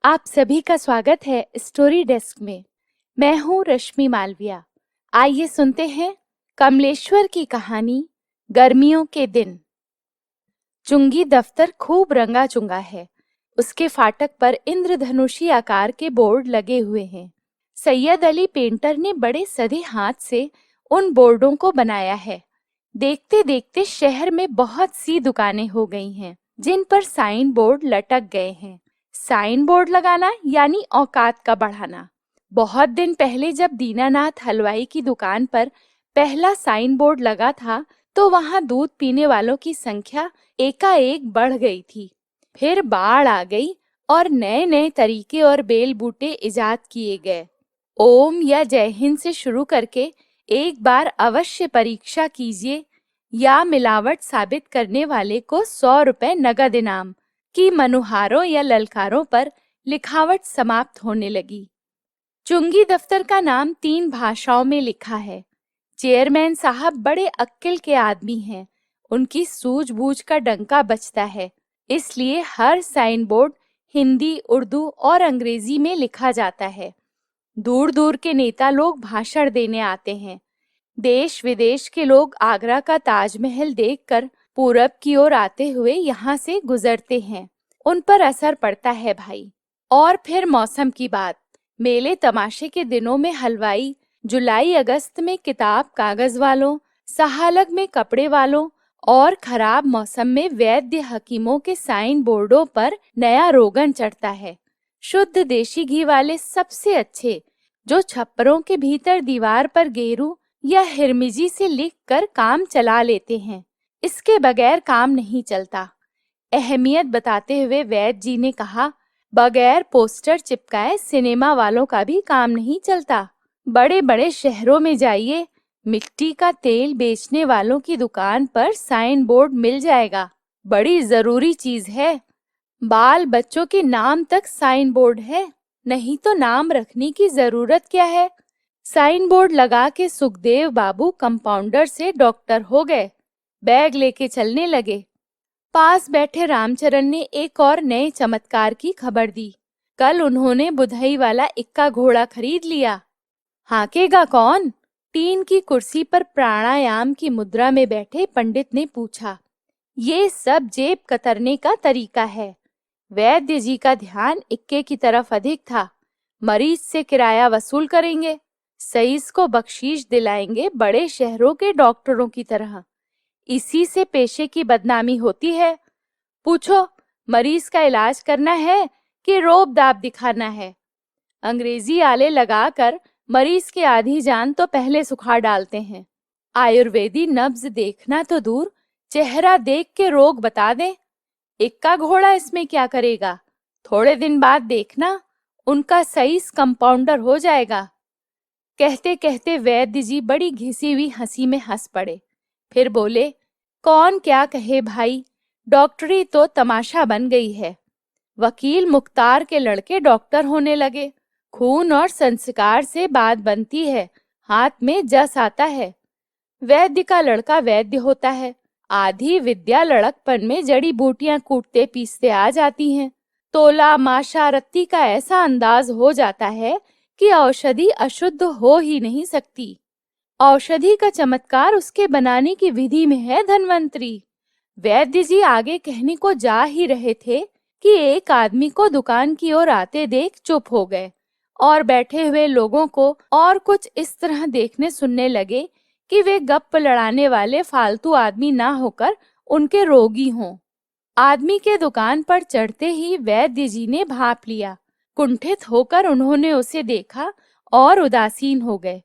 आप सभी का स्वागत है स्टोरी डेस्क में। मैं हूँ रश्मि मालविया। आइए सुनते हैं कमलेश्वर की कहानी, गर्मियों के दिन। चुंगी दफ्तर खूब रंगा चुंगा है। उसके फाटक पर इंद्रधनुषी आकार के बोर्ड लगे हुए हैं। सैयद अली पेंटर ने बड़े सधे हाथ से उन बोर्डों को बनाया है। देखते देखते शहर में बहुत सी दुकानें हो गई हैं, जिन पर साइन बोर्ड लटक गए हैं। साइन बोर्ड लगाना यानी औकात का बढ़ाना। बहुत दिन पहले जब दीनानाथ हलवाई की दुकान पर पहला साइन बोर्ड लगा था, तो वहां दूध पीने वालों की संख्या एकाएक बढ़ गई थी। फिर बाढ़ आ गई और नए नए तरीके और बेल बूटे इजाद किए गए। ओम या जय हिंद से शुरू करके एक बार अवश्य परीक्षा कीजिए, या मिलावट साबित करने वाले को 100 रुपए नगद इनाम की मनुहारों या ललकारों पर लिखावट समाप्त होने लगी। चुंगी दफ्तर का नाम 3 भाषाओं में लिखा है। चेयरमैन साहब बड़े अक्ल के आदमी हैं। उनकी सूझबूझ का डंका बजता है, इसलिए हर साइन बोर्ड हिंदी, उर्दू और अंग्रेजी में लिखा जाता है। दूर दूर के नेता लोग भाषण देने आते हैं। देश विदेश के लोग आगरा का ताजमहल देखकर पूरब की ओर आते हुए यहाँ से गुजरते हैं। उन पर असर पड़ता है भाई। और फिर मौसम की बात। मेले तमाशे के दिनों में हलवाई, जुलाई अगस्त में किताब कागज वालों, सहालग में कपड़े वालों और खराब मौसम में वैद्य हकीमों के साइन बोर्डों पर नया रोगन चढ़ता है। शुद्ध देशी घी वाले सबसे अच्छे, जो छप्परों के भीतर दीवार पर गेरू या हिरमिजी से लिखकर काम चला लेते हैं। इसके बगैर काम नहीं चलता। अहमियत बताते हुए वैद्य जी ने कहा, बगैर पोस्टर चिपकाए सिनेमा वालों का भी काम नहीं चलता। बड़े बड़े शहरों में जाइए, मिट्टी का तेल बेचने वालों की दुकान पर साइन बोर्ड मिल जाएगा। बड़ी जरूरी चीज है। बाल बच्चों के नाम तक साइन बोर्ड है, नहीं तो नाम रखने की जरूरत क्या है। साइन बोर्ड लगा के सुखदेव बाबू कंपाउंडर से डॉक्टर हो गए। बैग लेके चलने लगे। पास बैठे रामचरण ने एक और नए चमत्कार की खबर दी। कल उन्होंने बुधई वाला इक्का घोड़ा खरीद लिया। हाकेगा कौन? टीन की कुर्सी पर प्राणायाम की मुद्रा में बैठे पंडित ने पूछा। ये सब जेब कतरने का तरीका है। वैद्य जी का ध्यान इक्के की तरफ अधिक था। मरीज से किराया वसूल करेंगे, सईस को बख्शीश दिलाएंगे, बड़े शहरों के डॉक्टरों की तरह। इसी से पेशे की बदनामी होती है। पूछो, मरीज का इलाज करना है कि रोब दाब दिखाना है? अंग्रेजी आले लगाकर मरीज की आधी जान तो पहले सुखा डालते हैं। आयुर्वेदी नब्ज देखना तो दूर, चेहरा देख के रोग बता दें। इक्का घोड़ा इसमें क्या करेगा? थोड़े दिन बाद देखना, उनका सईस कंपाउंडर हो जाएगा। कहते कहते वैद्य जी बड़ी घिसी हुई हंसी में हंस पड़े। फिर बोले, कौन क्या कहे भाई, डॉक्टरी तो तमाशा बन गई है। वकील मुख्तार के लड़के डॉक्टर होने लगे। खून और संस्कार से बात बनती है, हाथ में जस आता है। वैद्य का लड़का वैद्य होता है। आधी विद्या लड़कपन में जड़ी बूटियां कूटते पीसते आ जाती हैं। तोला माशा रत्ती का ऐसा अंदाज हो जाता है कि औषधि अशुद्ध हो ही नहीं सकती। औषधि का चमत्कार उसके बनाने की विधि में है धन्वंतरी। वैद्य जी आगे कहने को जा ही रहे थे कि एक आदमी को दुकान की ओर आते देख चुप हो गए और बैठे हुए लोगों को और कुछ इस तरह देखने सुनने लगे कि वे गप्प लड़ाने वाले फालतू आदमी ना होकर उनके रोगी हों। आदमी के दुकान पर चढ़ते ही वैद्य जी ने भाप लिया। कुंठित होकर उन्होंने उसे देखा और उदासीन हो गए।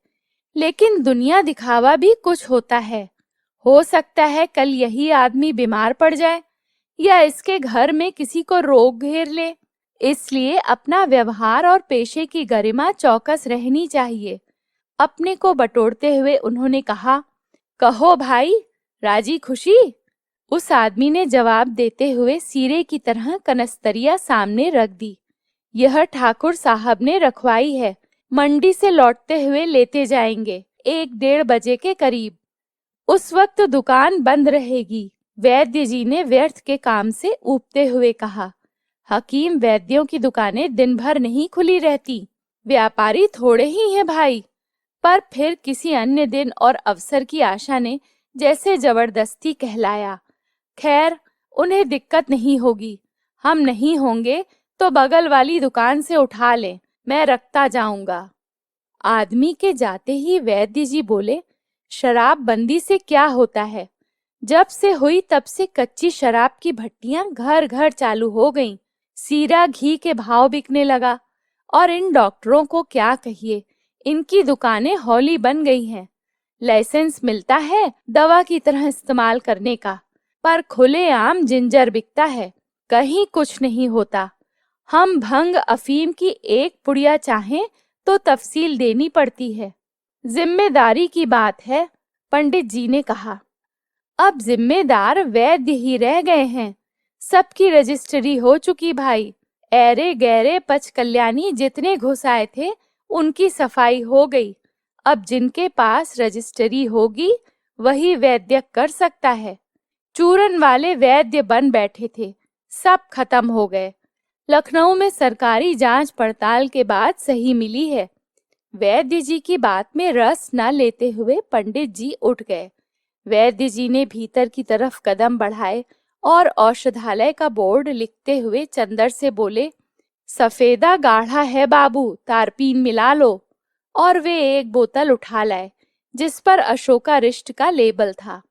लेकिन दुनिया दिखावा भी कुछ होता है। हो सकता है कल यही आदमी बीमार पड़ जाए या इसके घर में किसी को रोग घेर ले। इसलिए अपना व्यवहार और पेशे की गरिमा चौकस रहनी चाहिए। अपने को बटोरते हुए उन्होंने कहा, कहो भाई, राजी खुशी? उस आदमी ने जवाब देते हुए सिरे की तरह कनस्तरिया सामने रख दी। यह ठाकुर साहब ने रखवाई है, मंडी से लौटते हुए लेते जाएंगे 1-1:30 बजे के करीब। उस वक्त दुकान बंद रहेगी। वैद्य जी ने व्यर्थ के काम से ऊबते हुए कहा। हकीम वैद्यों की दुकानें दिन भर नहीं खुली रहती, व्यापारी थोड़े ही हैं भाई। पर फिर किसी अन्य दिन और अवसर की आशा ने जैसे जबरदस्ती कहलाया। खैर, उन्हें दिक्कत नहीं होगी, हम नहीं होंगे तो बगल वाली दुकान से उठा लें, मैं रखता जाऊंगा। आदमी के जाते ही वैद्य जी बोले, शराब बंदी से क्या होता है? जब से हुई तब से कच्ची शराब की भट्टियां घर घर चालू हो गईं। सीरा घी के भाव बिकने लगा। और इन डॉक्टरों को क्या कहिए, इनकी दुकानें हौली बन गई हैं। लाइसेंस मिलता है दवा की तरह इस्तेमाल करने का, पर खुलेआम जिंजर बिकता है, कहीं कुछ नहीं होता। हम भंग अफीम की एक पुड़िया चाहें तो तफसील देनी पड़ती है। जिम्मेदारी की बात है, पंडित जी ने कहा। अब जिम्मेदार वैद्य ही रह गए हैं। सबकी रजिस्ट्री हो चुकी भाई। ऐरे गैरे पच कल्याणी जितने घुस आए थे उनकी सफाई हो गई। अब जिनके पास रजिस्ट्री होगी वही वैद्य कर सकता है। चूरन वाले वैद्य बन बैठे थे, सब खत्म हो गए। लखनऊ में सरकारी जांच पड़ताल के बाद सही मिली है। वैद्य जी की बात में रस न लेते हुए पंडित जी उठ गए। वैद्य जी ने भीतर की तरफ कदम बढ़ाए और औषधालय का बोर्ड लिखते हुए चंदर से बोले, सफेदा गाढ़ा है बाबू, तारपीन मिला लो। और वे एक बोतल उठा लाए जिस पर अशोकारिष्ट का लेबल था।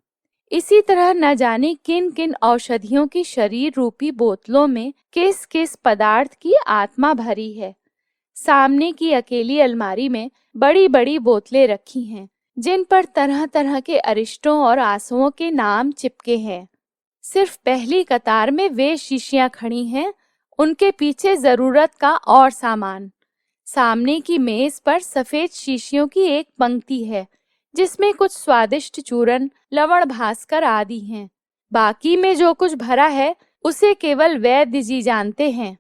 इसी तरह न जाने किन किन औषधियों की शरीर रूपी बोतलों में किस किस पदार्थ की आत्मा भरी है। सामने की अकेली अलमारी में बड़ी बड़ी बोतलें रखी हैं, जिन पर तरह तरह के अरिष्टों और आंसुओं के नाम चिपके हैं। सिर्फ पहली कतार में वे शीशियां खड़ी हैं, उनके पीछे जरूरत का और सामान। सामने की मेज पर सफेद शीशियों की एक पंक्ति है, जिसमें कुछ स्वादिष्ट चूरन, लवण भास्कर आदि हैं। बाकी में जो कुछ भरा है उसे केवल वैद्य जी जानते हैं।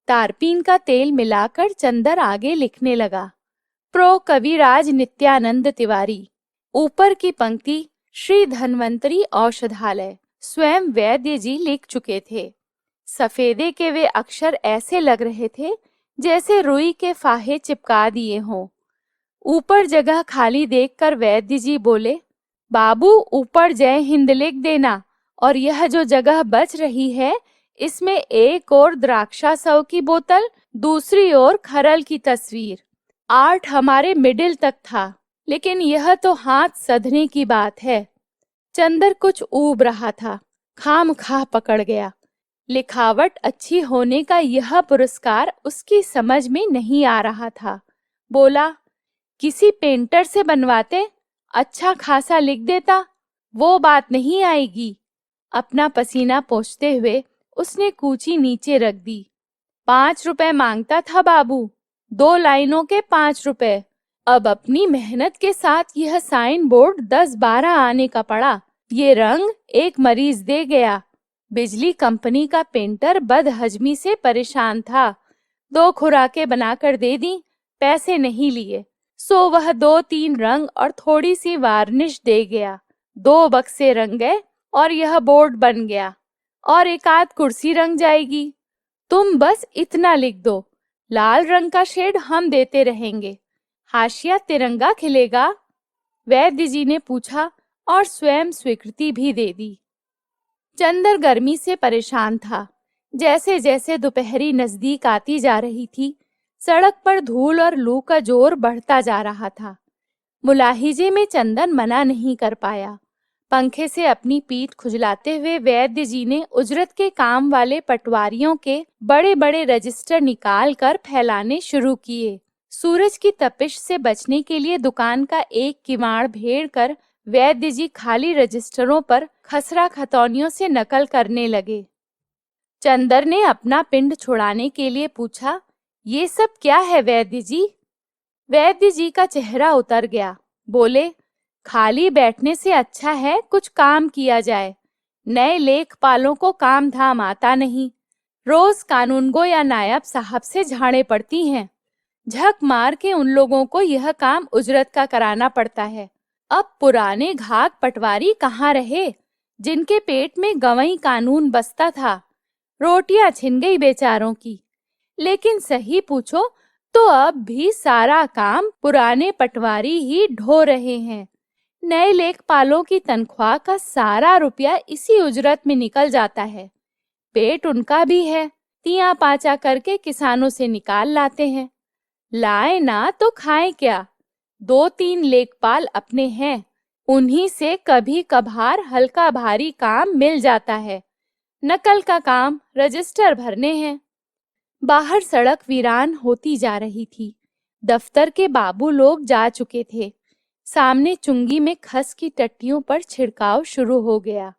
तारपीन का तेल मिलाकर चंदर आगे लिखने लगा, प्रो कविराज नित्यानंद तिवारी। ऊपर की पंक्ति श्री धन्वंतरी औषधालय। स्वयं वैद्य जी लिख चुके थे। सफेदे के वे अक्षर ऐसे लग रहे थे जैसे रुई के फाहे चिपका दिए हों। ऊपर जगह खाली देखकर वैद्य जी बोले, बाबू ऊपर जय हिंद लिख देना, और यह जो जगह बच रही है इसमें एक और द्राक्षासव की बोतल, दूसरी ओर खरल की तस्वीर। 8 हमारे मिडिल तक था, लेकिन यह तो हाथ सधने की बात है। चंदर कुछ ऊब रहा था, खामखा पकड़ गया। लिखावट अच्छी होने का यह पुरस्कार उसकी समझ में नहीं आ रहा था। बोला, किसी पेंटर से बनवाते, अच्छा खासा लिख देता। वो बात नहीं आएगी। अपना पसीना पोंछते हुए उसने कूची नीचे रख दी। 5 रुपए मांगता था बाबू, 2 लाइनों के 5 रुपए। अब अपनी मेहनत के साथ यह साइन बोर्ड 10-12 आने का पड़ा। ये रंग एक मरीज दे गया। बिजली कंपनी का पेंटर बदहजमी से परेशान था। 2 खुराकें बनाकर दे दी, पैसे नहीं लिए। सो वह 2-3 रंग और थोड़ी सी वार्निश दे गया। 2 बक्से रंग गए और यह बोर्ड बन गया। और एक आध कुर्सी रंग जाएगी। तुम बस इतना लिख दो, लाल रंग का शेड हम देते रहेंगे। हाशिया तिरंगा खिलेगा। वैद्य जी ने पूछा और स्वयं स्वीकृति भी दे दी। चंदर गर्मी से परेशान था। जैसे जैसे दोपहरी नजदीक आती जा रही थी, सड़क पर धूल और लू का जोर बढ़ता जा रहा था। मुलाहिजे में चंदन मना नहीं कर पाया। पंखे से अपनी पीठ खुजलाते हुए वैद्य जी ने उजरत के काम वाले पटवारियों के बड़े बड़े रजिस्टर निकाल कर फैलाने शुरू किए। सूरज की तपिश से बचने के लिए दुकान का एक किवाड़ भेड़ कर वैद्य जी खाली रजिस्टरों पर खसरा खतौनियों से नकल करने लगे। चंदर ने अपना पिंड छुड़ाने के लिए पूछा, ये सब क्या है वैद्य जी? वैद्य जी का चेहरा उतर गया। बोले, खाली बैठने से अच्छा है कुछ काम किया जाए। नए लेखपालों को काम धाम आता नहीं। रोज कानूनगो या नायब साहब से झाड़े पड़ती हैं। झक मार के उन लोगों को यह काम उजरत का कराना पड़ता है। अब पुराने घाक पटवारी कहाँ रहे, जिनके पेट में गंवई कानून बसता था। रोटियां छिन गई बेचारों की। लेकिन सही पूछो तो अब भी सारा काम पुराने पटवारी ही ढो रहे हैं। नए लेखपालों की तनख्वाह का सारा रुपया इसी उजरत में निकल जाता है। पेट उनका भी है, तिया पाचा करके किसानों से निकाल लाते हैं। लाए ना तो खाएं क्या। 2-3 लेखपाल अपने हैं, उन्हीं से कभी कभार हल्का भारी काम मिल जाता है। नकल का काम रजिस्टर भरने हैं। बाहर सड़क वीरान होती जा रही थी। दफ्तर के बाबू लोग जा चुके थे। सामने चुंगी में खस की टट्टियों पर छिड़काव शुरू हो गया।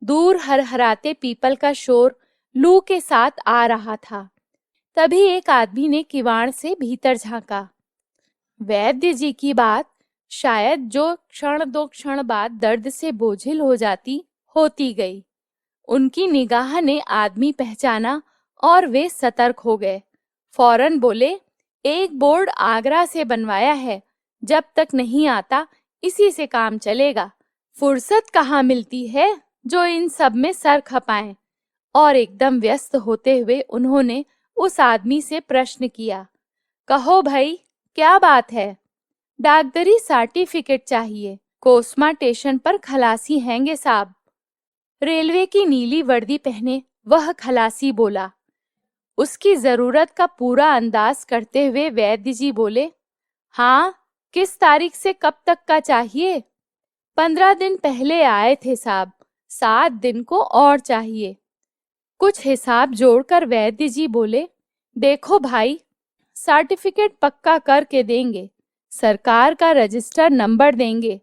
दूर हरहराते पीपल का शोर लू के साथ आ रहा था। तभी एक आदमी ने किवाड़ से भीतर झांका। वैद्य जी की बात शायद जो क्षण दो क्षण बाद दर्द से बोझिल हो जाती होती गई। उनकी निगाह ने आदमी पहचाना और वे सतर्क हो गए। फौरन बोले, एक बोर्ड आगरा से बनवाया है, जब तक नहीं आता इसी से काम चलेगा। फुर्सत कहाँ मिलती है जो इन सब में सर खपाएं। और एकदम व्यस्त होते हुए उन्होंने उस आदमी से प्रश्न किया, कहो भाई, क्या बात है? डाकदरी सर्टिफिकेट चाहिए। कोस्मा स्टेशन पर खलासी हैंगे साहब। रेलवे की नीली वर्दी पहने वह खलासी बोला। उसकी जरूरत का पूरा अंदाज करते हुए वैद्य जी बोले, हाँ, किस तारीख से कब तक का चाहिए? 15 दिन पहले आए थे साहब, 7 दिन को और चाहिए। कुछ हिसाब जोड़कर वैद्य जी बोले, देखो भाई, सर्टिफिकेट पक्का करके देंगे, सरकार का रजिस्टर नंबर देंगे,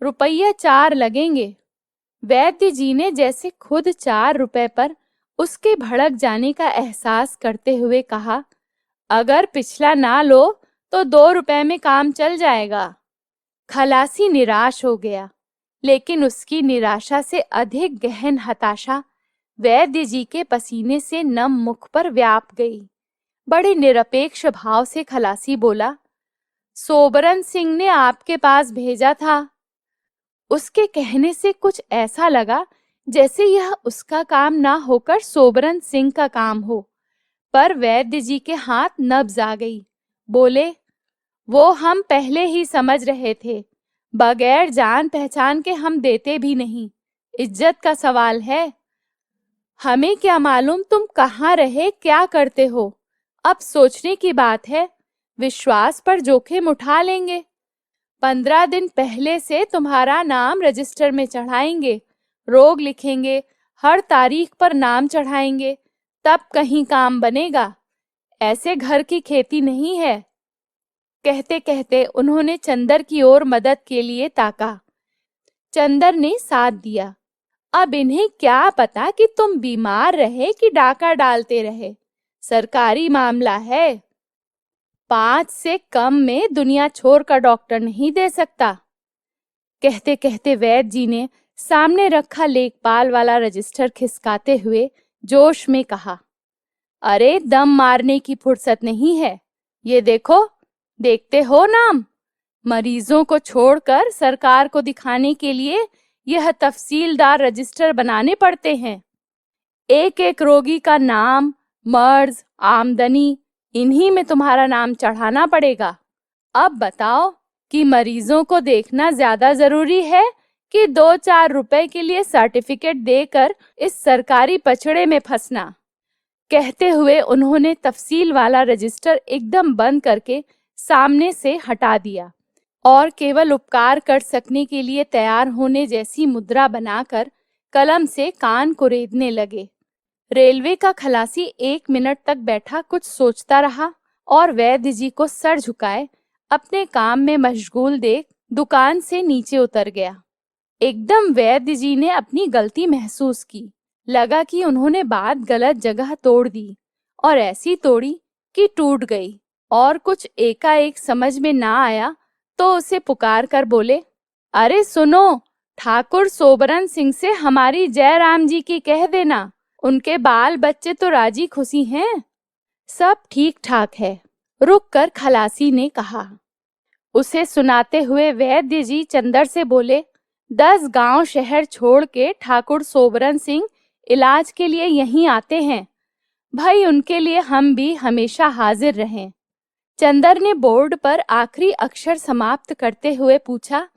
रुपया 4 लगेंगे। वैद्य जी ने जैसे खुद 4 रुपए पर उसके भड़क जाने का एहसास करते हुए कहा, अगर पिछला ना लो तो 2 रुपए में काम चल जाएगा। खलासी निराश हो गया, लेकिन उसकी निराशा से अधिक गहन हताशा वैद्य जी के पसीने से नम मुख पर व्याप गई। बड़े निरपेक्ष भाव से खलासी बोला, सोबरन सिंह ने आपके पास भेजा था। उसके कहने से कुछ ऐसा लगा जैसे यह उसका काम ना होकर सोबरन सिंह का काम हो। पर वैद्य जी के हाथ नब्ज आ गई। बोले, वो हम पहले ही समझ रहे थे, बगैर जान पहचान के हम देते भी नहीं। इज्जत का सवाल है। हमें क्या मालूम तुम कहाँ रहे, क्या करते हो। अब सोचने की बात है, विश्वास पर जोखिम उठा लेंगे। 15 दिन पहले से तुम्हारा नाम रजिस्टर में चढ़ाएंगे, रोग लिखेंगे, हर तारीख पर नाम चढ़ाएंगे, तब कहीं काम बनेगा। ऐसे घर की खेती नहीं है। कहते कहते उन्होंने चंदर की ओर मदद के लिए ताका। चंदर ने साथ दिया। अब इन्हें क्या पता कि तुम बीमार रहे कि डाका डालते रहे। सरकारी मामला है। 5 से कम में दुनिया छोड़कर डॉक्टर नहीं दे सकता। कहते कहते वैद्य जी ने सामने रखा लेखपाल वाला रजिस्टर खिसकाते हुए जोश में कहा, अरे दम मारने की फुर्सत नहीं है। ये देखो, देखते हो नाम? मरीजों को छोड़कर सरकार को दिखाने के लिए यह तफसीलदार रजिस्टर बनाने पड़ते हैं। एक एक रोगी का नाम, मर्ज, आमदनी, इन्हीं में तुम्हारा नाम चढ़ाना पड़ेगा। अब बताओ कि मरीजों को देखना ज्यादा जरूरी है कि 2-4 रुपए के लिए सर्टिफिकेट देकर इस सरकारी पछड़े में फंसना। कहते हुए उन्होंने तफसील वाला रजिस्टर एकदम बंद करके सामने से हटा दिया और केवल उपकार कर सकने के लिए तैयार होने जैसी मुद्रा बनाकर कलम से कान कुरेदने लगे। रेलवे का खलासी 1 मिनट तक बैठा कुछ सोचता रहा और वैद्य जी को सर झुकाए अपने काम में मशगूल देख दुकान से नीचे उतर गया। एकदम वैद्य जी ने अपनी गलती महसूस की। लगा कि उन्होंने बात गलत जगह तोड़ दी और ऐसी तोड़ी कि टूट गई। और कुछ एकाएक समझ में ना आया तो उसे पुकार कर बोले, अरे सुनो, ठाकुर सोबरन सिंह से हमारी जयराम जी की कह देना, उनके बाल बच्चे तो राजी खुशी हैं। सब ठीक ठाक है, रुक कर खलासी ने कहा। उसे सुनाते हुए वैद्य जी चंदर से बोले, 10 गांव शहर छोड़ के ठाकुर सोबरन सिंह इलाज के लिए यहीं आते हैं। भाई उनके लिए हम भी हमेशा हाजिर रहें। चंदर ने बोर्ड पर आखिरी अक्षर समाप्त करते हुए पूछा,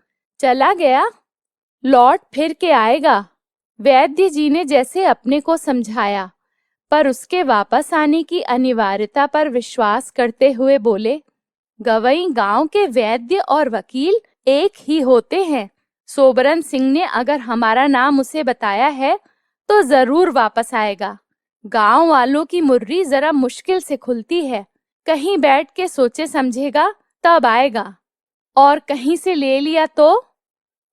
चला गया? लौट फिर के आएगा? वैद्य जी ने जैसे अपने को समझाया, पर उसके वापस आने की अनिवार्यता पर विश्वास करते हुए बोले, गवई गांव के वैद्य और वकील एक ही होते हैं। सोबरन सिंह ने अगर हमारा नाम उसे बताया है तो जरूर वापस आएगा। गांव वालों की मुर्री जरा मुश्किल से खुलती है। कहीं बैठ के सोचे समझेगा तब आएगा, और कहीं से ले लिया तो?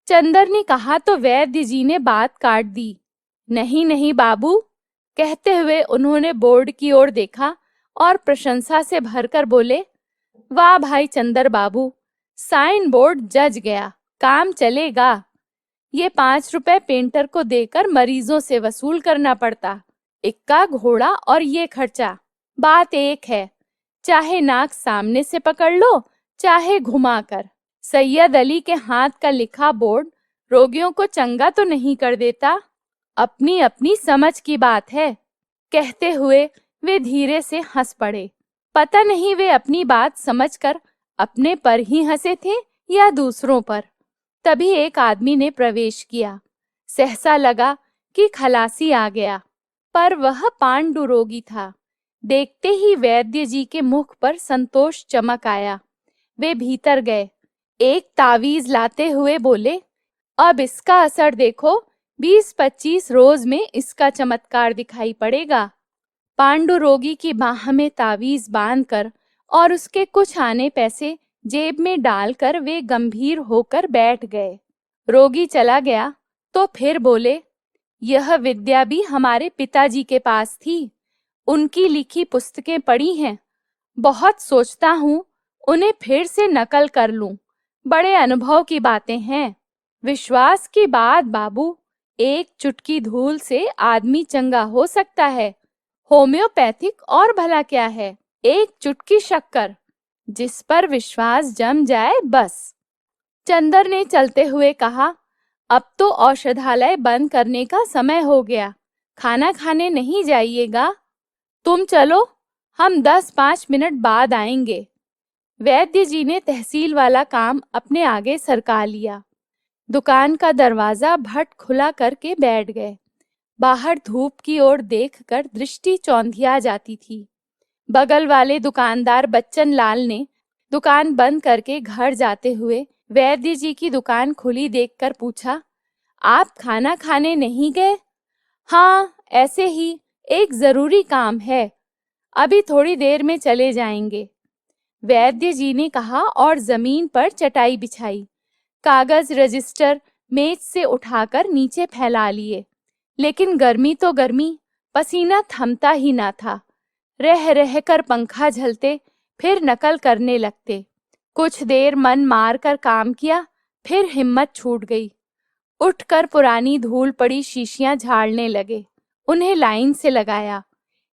चंदर ने कहा तो वैद्य जी ने बात काट दी। नहीं नहीं बाबू, कहते हुए उन्होंने बोर्ड की ओर देखा और प्रशंसा से भरकर बोले, वाह भाई चंदर बाबू, साइन बोर्ड जज गया, काम चलेगा। ये 5 रुपए पेंटर को देकर मरीजों से वसूल करना पड़ता। इक्का घोड़ा और ये खर्चा। बात एक है, चाहे नाक सामने से पकड़ लो चाहे घुमाकर। सैयद अली के हाथ का लिखा बोर्ड रोगियों को चंगा तो नहीं कर देता। अपनी अपनी समझ की बात है। कहते हुए वे धीरे से हंस पड़े। पता नहीं वे अपनी बात समझकर अपने पर ही हंसे थे या दूसरों पर। तभी एक आदमी ने प्रवेश किया। सहसा लगा कि खलासी आ गया, पर वह पांडु रोगी था। देखते ही वैद्य जी के मुख पर संतोष चमक आया। वे भीतर गए। एक तावीज लाते हुए बोले, अब इसका असर देखो, 20-25 रोज में इसका चमत्कार दिखाई पड़ेगा। पांडु रोगी की बाह में तावीज बांधकर और उसके कुछ आने पैसे जेब में डालकर वे गंभीर होकर बैठ गए। रोगी चला गया तो फिर बोले, यह विद्या भी हमारे पिताजी के पास थी। उनकी लिखी पुस्तकें पढ़ी हैं। बहुत सोचता हूँ उन्हें फिर से नकल कर लूं। बड़े अनुभव की बातें हैं। विश्वास की बात बाबू, एक चुटकी धूल से आदमी चंगा हो सकता है। होम्योपैथिक और भला क्या है, एक चुटकी शक्कर, जिस पर विश्वास जम जाए बस। चंदर ने चलते हुए कहा, अब तो औषधालय बंद करने का समय हो गया। खाना खाने नहीं जाइएगा? तुम चलो, हम 10-5 मिनट बाद आएंगे। वैद्य जी ने तहसील वाला काम अपने आगे सरका लिया। दुकान का दरवाजा भट खुला करके बैठ गए। बाहर धूप की ओर देखकर दृष्टि चौंधिया जाती थी। बगल वाले दुकानदार बच्चन लाल ने दुकान बंद करके घर जाते हुए वैद्य जी की दुकान खुली देखकर पूछा, आप खाना खाने नहीं गए? हाँ, ऐसे ही, एक जरूरी काम है, अभी थोड़ी देर में चले जाएंगे, वैद्य जी ने कहा और जमीन पर चटाई बिछाई। कागज रजिस्टर मेज से उठाकर नीचे फैला लिए। लेकिन गर्मी तो गर्मी, पसीना थमता ही ना था। रह रह कर पंखा झलते, फिर नकल करने लगते। कुछ देर मन मार कर काम किया, फिर हिम्मत छूट गई। उठकर पुरानी धूल पड़ी शीशियां झाड़ने लगे। उन्हें लाइन से लगाया,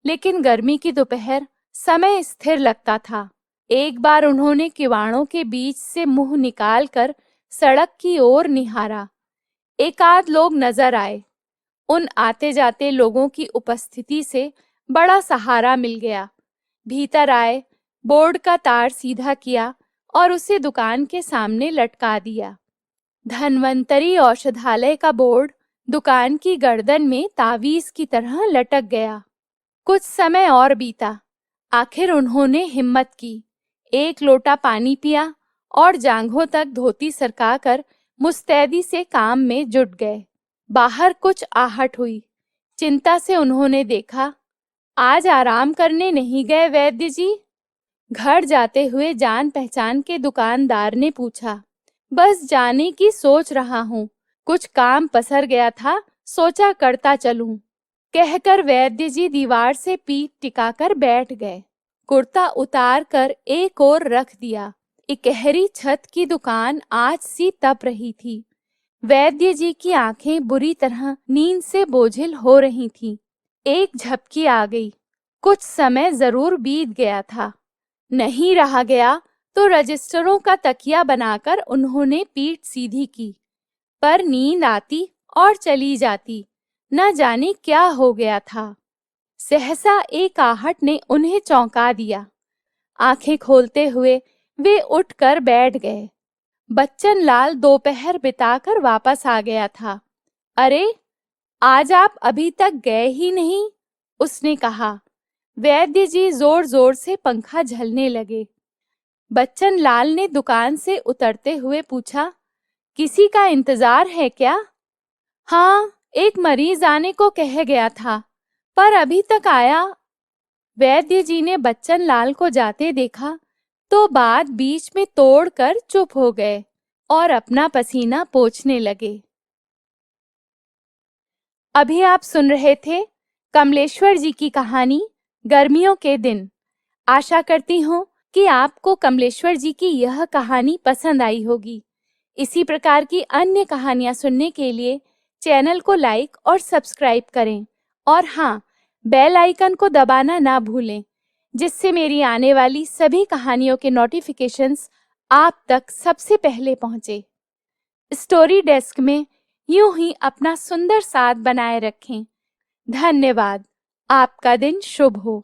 लेकिन गर्मी की दोपहर, समय स्थिर लगता था। एक बार उन्होंने किवाड़ों के बीच से मुंह निकालकर सड़क की ओर निहारा। एकाध लोग नजर आए। उन आते जाते लोगों की उपस्थिति से बड़ा सहारा मिल गया। भीतर आए, बोर्ड का तार सीधा किया और उसे दुकान के सामने लटका दिया। धन्वंतरी औषधालय का बोर्ड दुकान की गर्दन में तावीज की तरह लटक गया। कुछ समय और बीता। आखिर उन्होंने हिम्मत की। एक लोटा पानी पिया और जांघों तक धोती सरकाकर मुस्तैदी से काम में जुट गए। बाहर कुछ आहट हुई। चिंता से उन्होंने देखा, आज आराम करने नहीं गए वैद्य जी? घर जाते हुए जान पहचान के दुकानदार ने पूछा। बस जाने की सोच रहा हूँ, कुछ काम पसर गया था, सोचा करता चलूं, कहकर वैद्य जी दीवार से पीठ टिकाकर बैठ गए। कुर्ता उतार कर एक ओर रख दिया। इकहरी छत की दुकान आज सी तप रही थी। वैद्य जी की आंखें बुरी तरह नींद से बोझिल हो रही थीं। एक झपकी आ गई। कुछ समय जरूर बीत गया था। नहीं रहा गया तो रजिस्टरों का तकिया बनाकर उन्होंने पीठ सीधी की, पर नींद आती और चली जाती। न जाने क्या हो गया था। सहसा एक आहट ने उन्हें चौंका दिया। आंखें खोलते हुए वे उठकर बैठ गए। बच्चन लाल दोपहर बिताकर वापस आ गया था। अरे, आज आप अभी तक गए ही नहीं, उसने कहा। वैद्य जी जोर जोर से पंखा झलने लगे। बच्चन लाल ने दुकान से उतरते हुए पूछा, किसी का इंतजार है क्या? हाँ, एक मरीज आने को कह गया था, पर अभी तक आया। वैद्य जी ने बच्चन लाल को जाते देखा तो बात बीच में तोड़कर चुप हो गए और अपना पसीना पोंछने लगे। अभी आप सुन रहे थे कमलेश्वर जी की कहानी गर्मियों के दिन। आशा करती हूँ कि आपको कमलेश्वर जी की यह कहानी पसंद आई होगी। इसी प्रकार की अन्य कहानियाँ सुनने के लिए चैनल को लाइक और सब्सक्राइब करें और हाँ, बेल आइकन को दबाना ना भूलें, जिससे मेरी आने वाली सभी कहानियों के नोटिफिकेशंस आप तक सबसे पहले पहुंचे। स्टोरी डेस्क में यूं ही अपना सुंदर साथ बनाए रखें। धन्यवाद। आपका दिन शुभ हो।